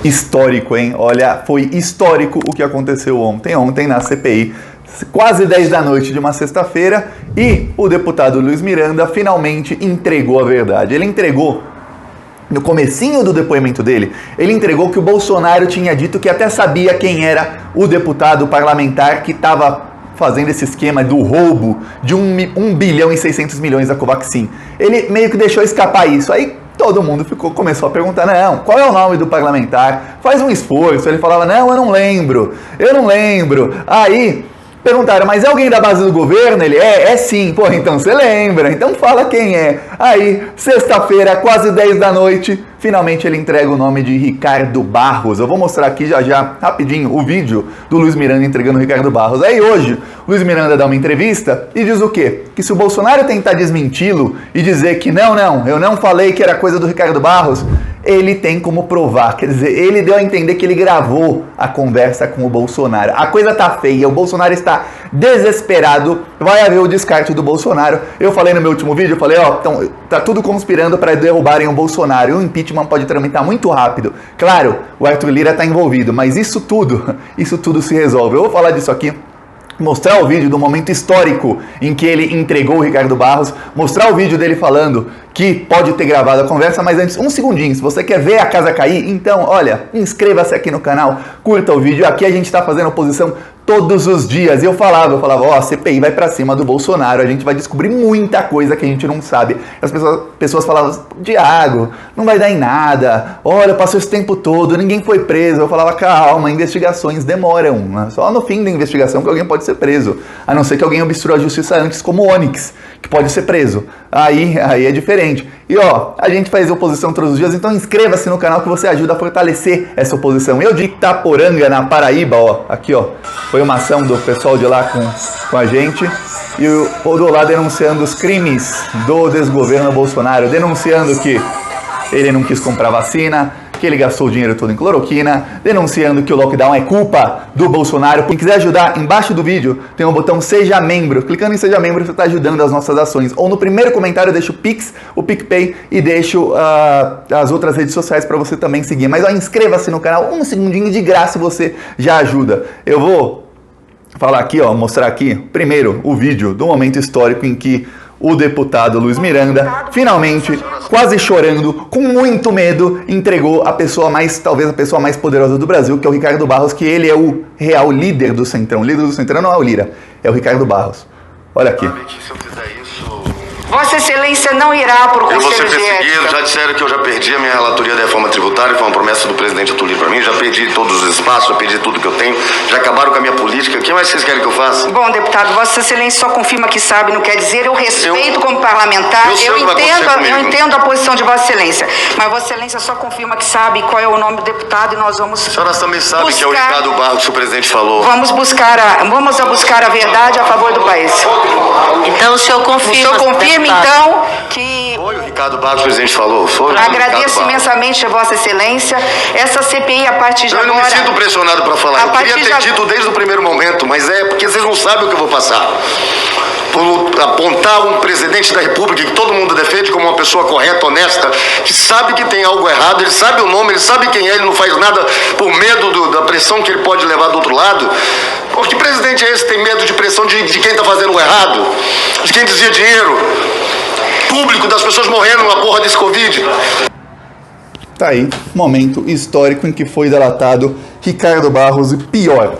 histórico, hein? Olha, foi histórico o que aconteceu ontem na CPI, quase 10 da noite de uma sexta-feira, e o deputado Luiz Miranda finalmente entregou a verdade. Ele entregou, no comecinho do depoimento dele, ele entregou que o Bolsonaro tinha dito que até sabia quem era o deputado parlamentar que estava fazendo esse esquema do roubo de 1 bilhão e 600 milhões da Covaxin. Ele meio que deixou escapar isso. Aí todo mundo começou a perguntar, não, qual é o nome do parlamentar? Faz um esforço. Ele falava, não, eu não lembro. Aí perguntaram, mas é alguém da base do governo? Ele, é sim. Pô, então você lembra, então fala quem é. Aí, sexta-feira, quase 10 da noite, finalmente ele entrega o nome de Ricardo Barros. Eu vou mostrar aqui já, rapidinho, o vídeo do Luiz Miranda entregando o Ricardo Barros. Aí hoje, o Luiz Miranda dá uma entrevista e diz o quê? Que se o Bolsonaro tentar desmenti-lo e dizer que não, eu não falei que era coisa do Ricardo Barros, ele tem como provar. Quer dizer, ele deu a entender que ele gravou a conversa com o Bolsonaro. A coisa tá feia, o Bolsonaro está desesperado, vai haver o descarte do Bolsonaro. Eu falei no meu último vídeo, então, tá tudo conspirando para derrubarem o Bolsonaro, e o impeachment pode tramitar muito rápido. Claro, o Arthur Lira tá envolvido, mas isso tudo se resolve. Eu vou falar disso aqui, mostrar o vídeo do momento histórico em que ele entregou o Ricardo Barros, mostrar o vídeo dele falando que pode ter gravado a conversa, mas antes, um segundinho, se você quer ver a casa cair, então, olha, inscreva-se aqui no canal, curta o vídeo, aqui a gente está fazendo oposição todos os dias, e eu falava, a CPI vai pra cima do Bolsonaro, a gente vai descobrir muita coisa que a gente não sabe. As pessoas falavam, Thiago, não vai dar em nada, olha, passou esse tempo todo, ninguém foi preso. Eu falava, calma, investigações demoram, né? Só no fim da investigação que alguém pode ser preso, a não ser que alguém obstrua a justiça antes, como o Onyx, que pode ser preso. Aí é diferente. E a gente faz oposição todos os dias, então inscreva-se no canal que você ajuda a fortalecer essa oposição. Eu de Itaporanga, na Paraíba, aqui, foi uma ação do pessoal de lá com a gente, e o povo lá denunciando os crimes do desgoverno Bolsonaro, denunciando que ele não quis comprar vacina, que ele gastou o dinheiro todo em cloroquina, denunciando que o lockdown é culpa do Bolsonaro. Quem quiser ajudar, embaixo do vídeo tem o botão Seja Membro. Clicando em Seja Membro, você está ajudando as nossas ações. Ou no primeiro comentário eu deixo o Pix, o PicPay e deixo as outras redes sociais para você também seguir. Mas inscreva-se no canal, um segundinho de graça você já ajuda. Eu vou falar aqui, mostrar aqui, primeiro, o vídeo do momento histórico em que o deputado Luiz Miranda, finalmente, quase chorando, com muito medo, entregou talvez a pessoa mais poderosa do Brasil, que é o Ricardo Barros, que ele é o real líder do Centrão. O líder do Centrão não é o Lira, é o Ricardo Barros. Olha aqui. Se eu fizer isso, Vossa Excelência não irá para o eu vou Conselho ser de perseguido. Ética. Já disseram que eu já perdi a minha relatoria da reforma tributária, foi uma promessa do presidente Arthur Lira para mim. Já perdi todos os espaços, já perdi tudo que eu tenho. Já acabaram com a minha política. O que mais vocês querem que eu faça? Bom, deputado, Vossa Excelência só confirma que sabe, não quer dizer. Eu respeito como parlamentar, eu entendo a posição de Vossa Excelência. Mas Vossa Excelência só confirma que sabe qual é o nome do deputado e nós vamos. A senhora também sabe que é o Ricardo Barros que o presidente falou. Vamos buscar a verdade a favor do país. Então o senhor confirma. O senhor confirma, então, que. Foi o Ricardo Barros que o presidente falou? Foi. Agradeço imensamente a Vossa Excelência. Essa CPI, a partir de agora. Eu não me sinto pressionado para falar. Eu queria ter dito desde o primeiro momento, mas é porque vocês não sabem o que eu vou passar. Por apontar um presidente da República que todo mundo defende como uma pessoa correta, honesta, que sabe que tem algo errado, ele sabe o nome, ele sabe quem é, ele não faz nada por medo da pressão que ele pode levar do outro lado. Pô, que presidente é esse que tem medo de pressão de quem está fazendo o errado? De quem desvia dinheiro público, das pessoas morrendo na porra desse Covid? Tá aí, momento histórico em que foi delatado Ricardo Barros, e pior,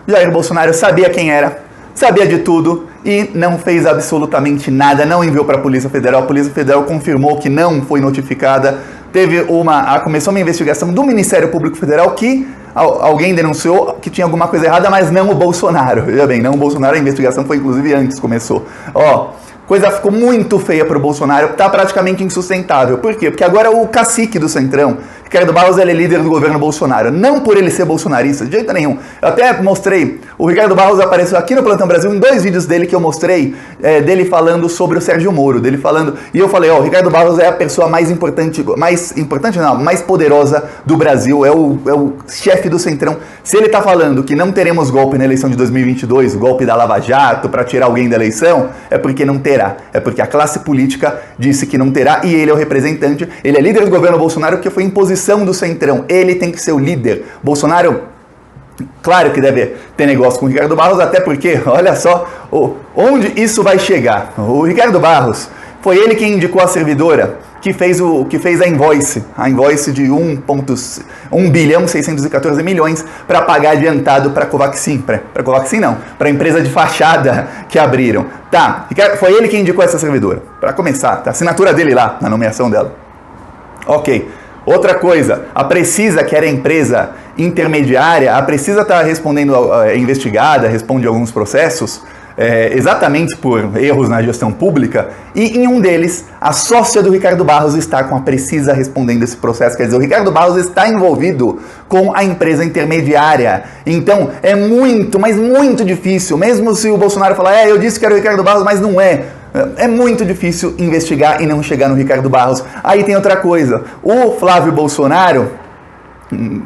Jair Bolsonaro sabia quem era, sabia de tudo e não fez absolutamente nada, não enviou para a Polícia Federal confirmou que não foi notificada, começou uma investigação do Ministério Público Federal que alguém denunciou que tinha alguma coisa errada, mas não o Bolsonaro, veja bem, não o Bolsonaro, a investigação foi inclusive antes, começou, coisa ficou muito feia para o Bolsonaro, tá praticamente insustentável. Por quê? Porque agora o cacique do Centrão, Ricardo Barros, ele é líder do governo Bolsonaro. Não por ele ser bolsonarista, de jeito nenhum. Eu até mostrei, o Ricardo Barros apareceu aqui no Plantão Brasil em 2 vídeos dele que eu mostrei, dele falando sobre o Sérgio Moro, e eu falei, o Ricardo Barros é a pessoa mais poderosa do Brasil, é o chefe do Centrão. Se ele tá falando que não teremos golpe na eleição de 2022, o golpe da Lava Jato para tirar alguém da eleição, é porque não terá. É porque a classe política disse que não terá e ele é o representante, ele é líder do governo Bolsonaro porque foi imposição oposição do Centrão. Ele tem que ser o líder. Bolsonaro, claro que deve ter negócio com o Ricardo Barros, até porque, olha só, onde isso vai chegar. O Ricardo Barros, foi ele quem indicou a servidora que fez a invoice de 1,614 bilhões para pagar adiantado para a Covaxin. Para Covaxin não, para a empresa de fachada que abriram. Tá, foi ele quem indicou essa servidora. Para começar, tá, a assinatura dele lá, na nomeação dela. Ok. Outra coisa, a Precisa, que era a empresa intermediária, a Precisa está respondendo, investigada, responde a alguns processos, exatamente por erros na gestão pública, e em um deles, a sócia do Ricardo Barros está com a Precisa respondendo esse processo. Quer dizer, o Ricardo Barros está envolvido com a empresa intermediária. Então, é muito, mas muito difícil, mesmo se o Bolsonaro falar, eu disse que era o Ricardo Barros, mas não é. É muito difícil investigar e não chegar no Ricardo Barros. Aí tem outra coisa, o Flávio Bolsonaro,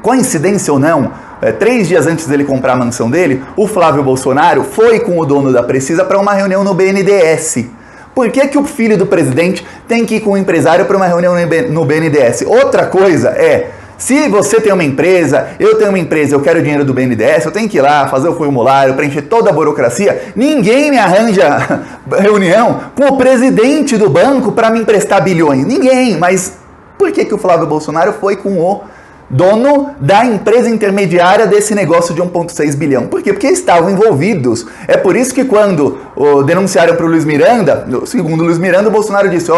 coincidência ou não, 3 dias antes dele comprar a mansão dele, o Flávio Bolsonaro foi com o dono da Precisa para uma reunião no BNDES. Por que o filho do presidente tem que ir com o empresário para uma reunião no BNDES? Outra coisa é, se você tem uma empresa, eu tenho uma empresa, eu quero o dinheiro do BNDES, eu tenho que ir lá fazer o formulário, preencher toda a burocracia, ninguém me arranja reunião com o presidente do banco para me emprestar bilhões. Ninguém, mas por que o Flávio Bolsonaro foi com o dono da empresa intermediária desse negócio de 1,6 bilhão. Por quê? Porque estavam envolvidos. É por isso que quando denunciaram para o Luiz Miranda, segundo o Luiz Miranda, o Bolsonaro disse,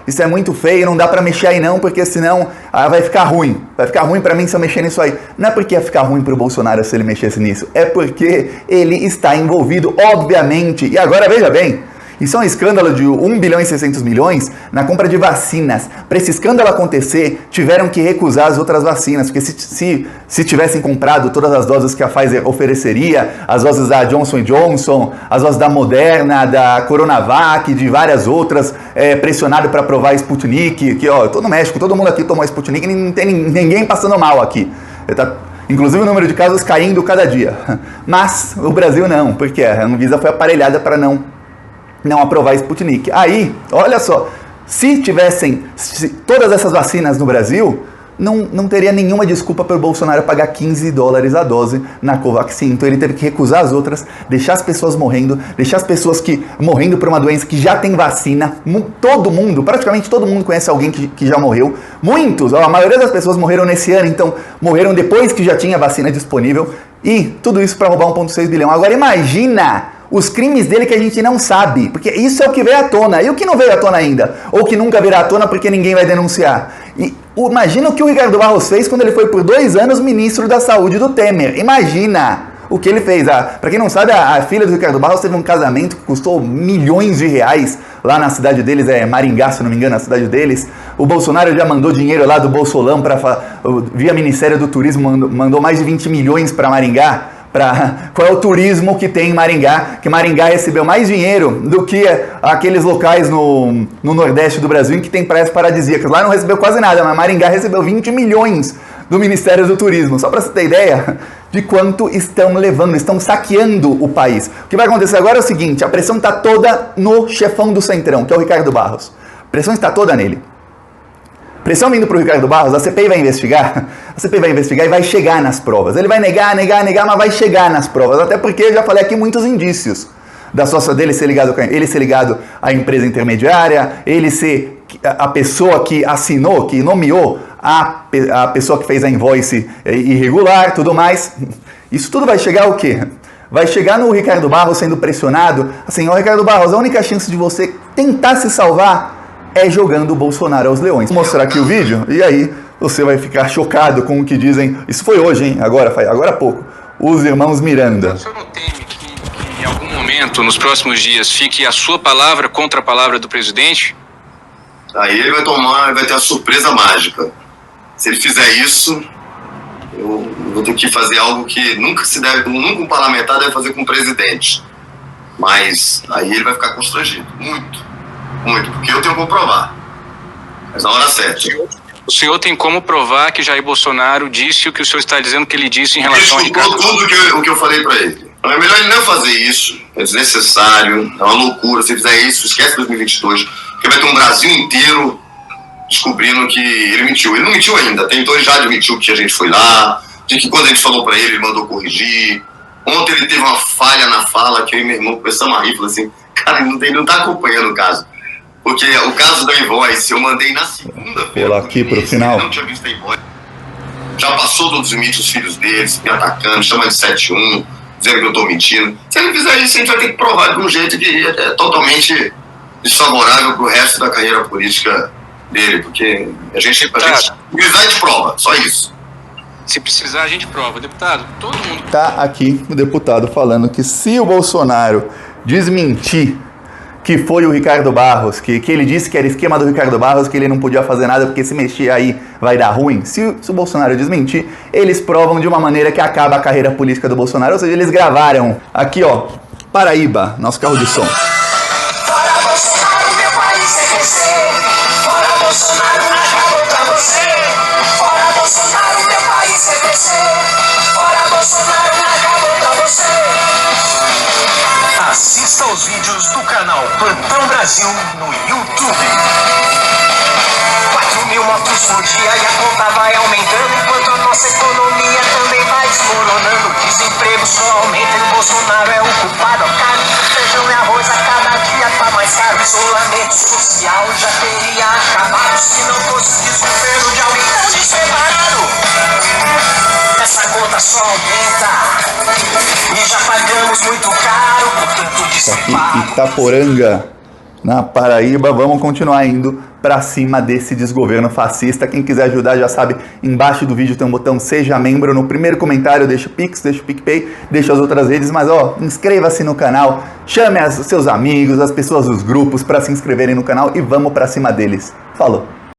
isso é muito feio, não dá para mexer aí não, porque senão vai ficar ruim. Vai ficar ruim para mim se eu mexer nisso aí. Não é porque ia ficar ruim para o Bolsonaro se ele mexesse nisso, é porque ele está envolvido, obviamente. E agora, veja bem, isso é um escândalo de 1 bilhão e 600 milhões na compra de vacinas. Para esse escândalo acontecer, tiveram que recusar as outras vacinas, porque se tivessem comprado todas as doses que a Pfizer ofereceria, as doses da Johnson & Johnson, as doses da Moderna, da Coronavac, de várias outras, pressionado para aprovar a Sputnik, que eu tô no México, todo mundo aqui tomou a Sputnik e não tem ninguém passando mal aqui. Inclusive o número de casos caindo cada dia. Mas o Brasil não, porque a Anvisa foi aparelhada para não aprovar Sputnik. Aí, olha só, se tivessem todas essas vacinas no Brasil, não teria nenhuma desculpa para o Bolsonaro pagar $15 a dose na Covaxin. Então ele teve que recusar as outras, deixar as pessoas morrendo, deixar as pessoas morrendo por uma doença que já tem vacina. Todo mundo, praticamente todo mundo conhece alguém que já morreu. Muitos, a maioria das pessoas morreram nesse ano, então morreram depois que já tinha vacina disponível. E tudo isso para roubar 1,6 bilhão. Agora imagina os crimes dele que a gente não sabe, porque isso é o que veio à tona, e o que não veio à tona ainda, ou que nunca virá à tona porque ninguém vai denunciar. E imagina o que o Ricardo Barros fez quando ele foi por 2 anos ministro da Saúde do Temer. Imagina o que ele fez. Para quem não sabe, a filha do Ricardo Barros teve um casamento que custou milhões de reais lá na cidade deles, Maringá, se não me engano, a cidade deles. O Bolsonaro já mandou dinheiro lá do Bolsolão, via Ministério do Turismo, mandou mais de 20 milhões para Maringá. Qual é o turismo que tem em Maringá, que Maringá recebeu mais dinheiro do que aqueles locais no Nordeste do Brasil em que tem praias paradisíacas. Lá não recebeu quase nada, mas Maringá recebeu 20 milhões do Ministério do Turismo. Só para você ter ideia de quanto estão saqueando o país. O que vai acontecer agora é o seguinte, a pressão está toda no chefão do Centrão, que é o Ricardo Barros. A pressão está toda nele. Pressão vindo para o Ricardo Barros, a CPI vai investigar e vai chegar nas provas. Ele vai negar, mas vai chegar nas provas. Até porque eu já falei aqui muitos indícios da sócia dele ser ligado à empresa intermediária, ele ser a pessoa que assinou, que nomeou a pessoa que fez a invoice irregular, tudo mais. Isso tudo vai chegar ao quê? Vai chegar no Ricardo Barros sendo pressionado, assim, Ricardo Barros, a única chance de você tentar se salvar é jogando o Bolsonaro aos leões. Vou mostrar aqui o vídeo e aí você vai ficar chocado com o que dizem. Isso foi hoje, hein? Agora há pouco. Os irmãos Miranda. O senhor não teme que em algum momento, nos próximos dias, fique a sua palavra contra a palavra do presidente? Aí ele vai ter a surpresa mágica. Se ele fizer isso, eu vou ter que fazer algo que nunca um parlamentar deve fazer com o presidente. Mas aí ele vai ficar constrangido. Muito, porque eu tenho como provar. Mas na hora certa. O senhor tem como provar que Jair Bolsonaro disse o que o senhor está dizendo que ele disse em relação a Ricardo? Tudo o que eu falei para ele. Então é melhor ele não fazer isso. É desnecessário, é uma loucura. Se ele fizer isso, esquece 2022. Porque vai ter um Brasil inteiro descobrindo que ele mentiu. Ele não mentiu ainda, então ele já admitiu que a gente foi lá, de que quando a gente falou pra ele mandou corrigir. Ontem ele teve uma falha na fala que eu e meu irmão começamos a rir, falou assim, cara, ele não tá acompanhando o caso. Porque o caso da Invoice eu mandei na segunda-feira. Vou aqui pro final. Ele não tinha visto a Invoice. Já passou todos os limites os filhos deles, me atacando, chama de 7-1, dizendo que eu tô mentindo. Se ele fizer isso, a gente vai ter que provar de um jeito que é totalmente desfavorável pro resto da carreira política dele, porque a gente prova, só isso. Se precisar, a gente prova. Deputado, todo mundo... Tá aqui o deputado falando que se o Bolsonaro desmentir que foi o Ricardo Barros, que ele disse que era esquema do Ricardo Barros, que ele não podia fazer nada porque se mexer aí vai dar ruim. Se o Bolsonaro desmentir, eles provam de uma maneira que acaba a carreira política do Bolsonaro. Ou seja, eles gravaram aqui, ó, Paraíba, nosso carro de som. Fora Bolsonaro, meu país é crescer. Fora Bolsonaro, acabou pra você. Fora Bolsonaro, meu país é crescer. Fora Bolsonaro, acabou pra você. Assista aos vídeos do canal Plantão Brasil no YouTube. 4.000 mortos por dia e a conta vai aumentando, enquanto a nossa economia também vai desmoronando. O desemprego só aumenta e o Bolsonaro é o culpado. Carne, feijão e arroz a cada dia tá mais caro. O isolamento social já teria acabado se não fosse o desgoverno de alguém tão despreparado. Essa conta só aumenta e já pagamos muito caro por tanto despreparo. Aqui Itaporanga, na Paraíba. Vamos continuar indo pra cima desse desgoverno fascista. Quem quiser ajudar já sabe, embaixo do vídeo tem um botão Seja Membro. No primeiro comentário deixa o Pix, deixa o PicPay, deixa as outras redes. Mas ó, inscreva-se no canal, chame os seus amigos, as pessoas dos grupos pra se inscreverem no canal e vamos pra cima deles. Falou!